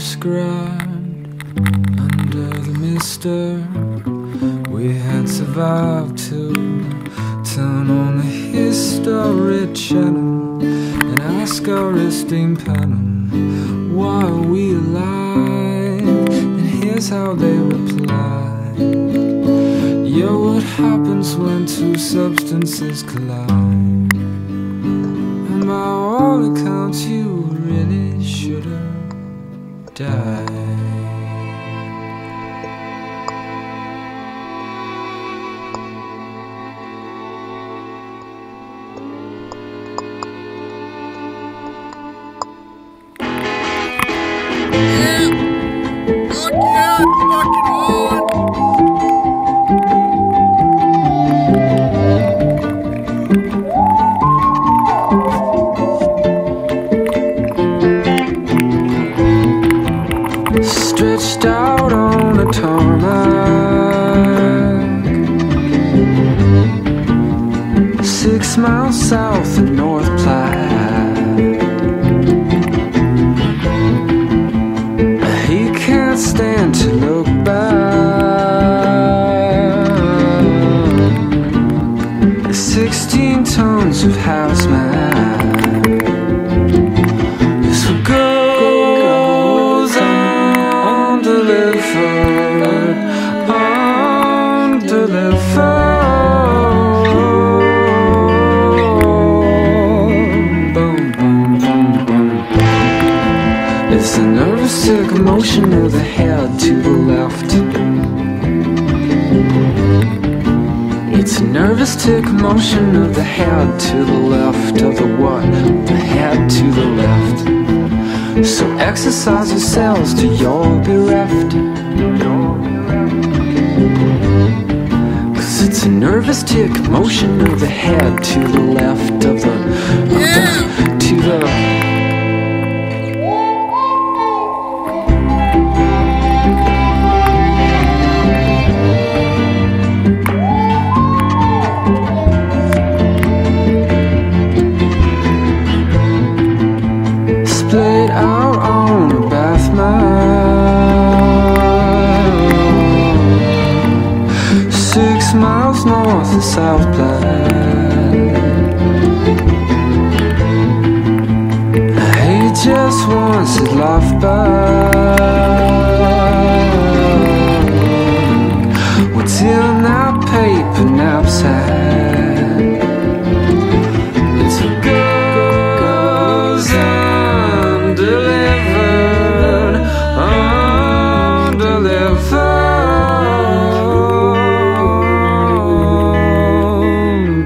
described under the mister. We had survived to turn on the history channel and ask our esteemed panel, why are we alive? And here's how they replied: yo, what happens when two substances collide? And by all accounts you really should have died. Stretched out on the tarmac, 6 miles south of North Platte. He can't stand to look back. 16 tons of hazmat. This will goes undelivered, boom, boom, boom, boom. It's a nervous sick motion of the head to the left. It's a nervous tick motion of the head to the left. Of the what? The head to the left. So exercise yourselves till you're bereft. Cause it's a nervous tick motion of the head to the left. Of the to the splayed out on a bath mat, 6 miles north of South Platte. He just wants his life back. What's in that paper knapsack? It's a goes undelivered,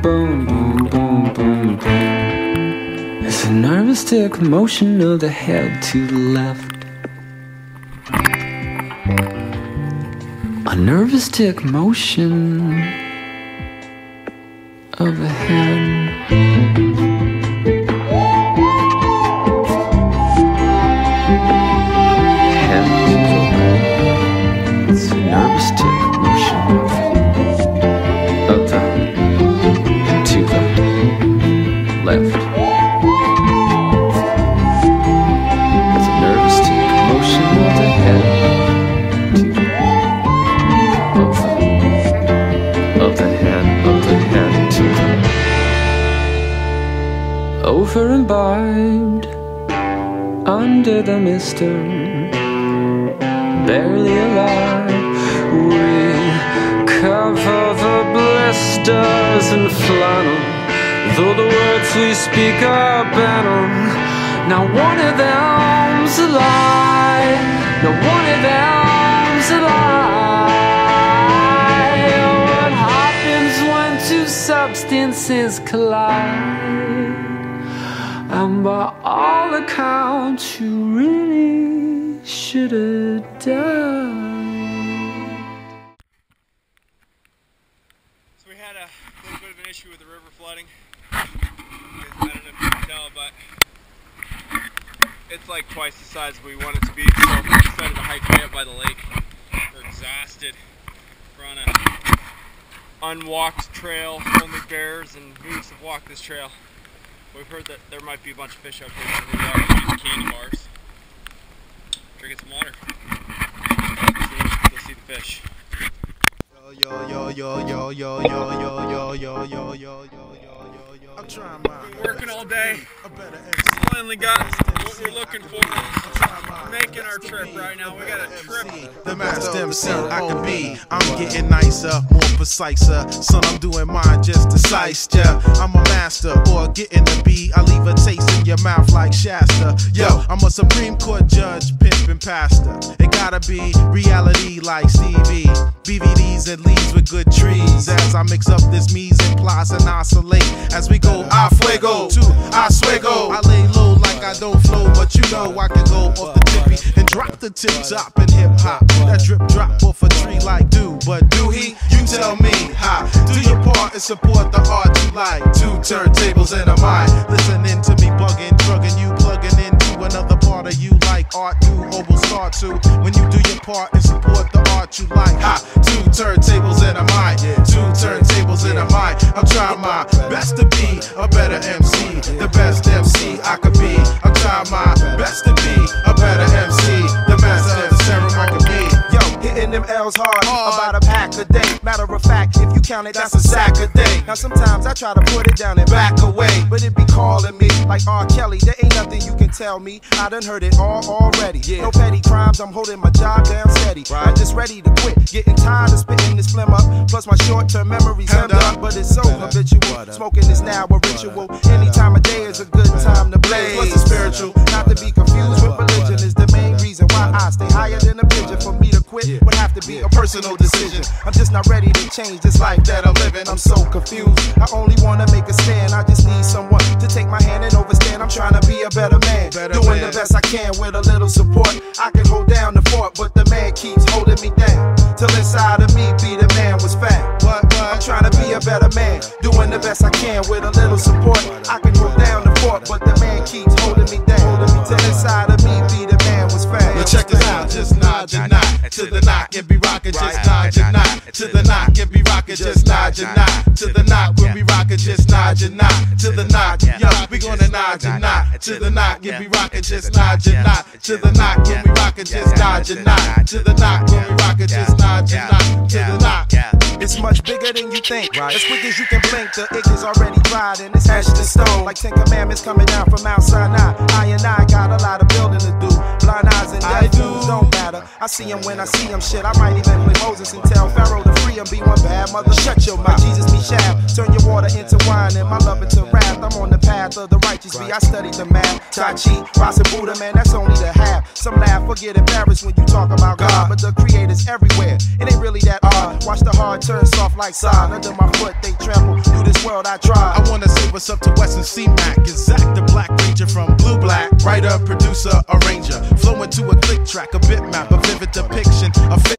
boom, boom, boom, boom, boom. It's a nervous tick motion of the head to the left. A nervous tick motion of the head. It's a nervous tick motion of the to the left. It's a nervous tick motion of the head to the head to the over imbibed under the mister. Barely alive, we cover the blisters in flannel, though the words we speak are banal. Not one of them's alive, not one of them's alive. What happens when two substances collide? And by all accounts, you really should have died. So we had a little bit of an issue with the river flooding. I don't know if you can tell, but it's like twice the size we want it to be. So we decided to hike way up by the lake. We're exhausted. We're on an unwalked trail. Only bears and moose have walked this trail. We've heard that there might be a bunch of fish out there, so we are using candy bars. Try to get some water. Go see the fish. I'm trying Been working all day. Finally got what we're looking for. Making our trip right now. We got a trip. the master MC I can be. I'm getting nicer, more preciser. Son, I'm doing mine just to slice ya. I'm a master, or getting the B. I leave a taste in your mouth like Shasta. Yo, I'm a Supreme Court judge, pimp and pastor. It gotta be reality like Stevie. BVDs and leaves with good trees. As I mix up this mise en place and oscillate as we go a fuego to a suego. I lay low like I don't flow, but you know I can go off the tippy and drop the tip top in hip hop. That drip drop off a tree like do, but do he? You tell me, ha. Do your part and support the art you like. 2 turntables and a mic. Listening to me bugging, drugging you, plugging into another part of you like art you or will start to. When you do your part and support the art you like, ha. 2 turntables and a mic. 2 turntables and a mic. I'm trying my best to be a better MC, the best MC I could be. I'm trying my best to be a better MC, the master of the ceremony I could be. Yo, hitting them L's hard, about a pack a day. Matter of fact, if you count it, that's a sack a day. Now sometimes I try to put it down and back away, but it be calling me like R. Kelly. There ain't nothing you can tell me. I done heard it all already. No petty crimes, I'm holding my job down steady. I'm just ready to quit, getting tired of spitting this phlegm up. Plus my short-term memory's hemmed up, but it's so habitual. Smoking is now a ritual. Any time of day is a good time to blaze. Plus it's spiritual, not to be confused with religion is the main reason why I stay higher than a pigeon. For me to quit would have to be a personal decision. I'm just not ready to change this life that I'm living. I'm so confused. I only wanna make a stand. I just need someone to take my hand and overstand. I'm trying to be a better man, doing the best I can with a little support. I can hold down the fort, but the man keeps holding me down. Till inside of me be the man was found. I'm trying to be a better man, doing the best I can with a little support. I can hold down the fort, but the man keeps holding me down. Till inside of me be the man was found. Now check this out, just nod your knock to the knock and be rockin', just nod your knock to the knock and be rockin', just nod your knock to the knock when we rockin', just nod your knock to the knock. Yo, we gonna nod your knock to the knock and be rockin', just nod your knock to the knock when we rockin', just nod your knock to the knock when we rockin', just nod your knock to the knock. It's much bigger than you think. As quick as you can blink, the ink is already dried and it's etched in stone. Like 10 commandments coming down from Mount Sinai. I and I got a lot of building to do. Blind eyes and deaf dudes don't matter. I see him when I see him. Shit, I might even play Moses and tell Pharaoh to free him. Be one bad mother. Shut your mouth. Jesus me shaft. Turn your water into wine and my love into wrath. I'm on the path of the righteous. I studied the math. Tai Chi, Rasa Buddha, man, that's only the half. Some laugh or get embarrassed when you talk about God, but the creator's everywhere. It ain't really that odd. Watch the hard turn soft like sod. Under my foot they tremble. Through this world I try. I wanna say what's up to Weston C-Mac. It's Zach the Black Ranger from Blue Black. Writer, producer, arranger. Flowing to a click track, a bitmap, a vivid depiction of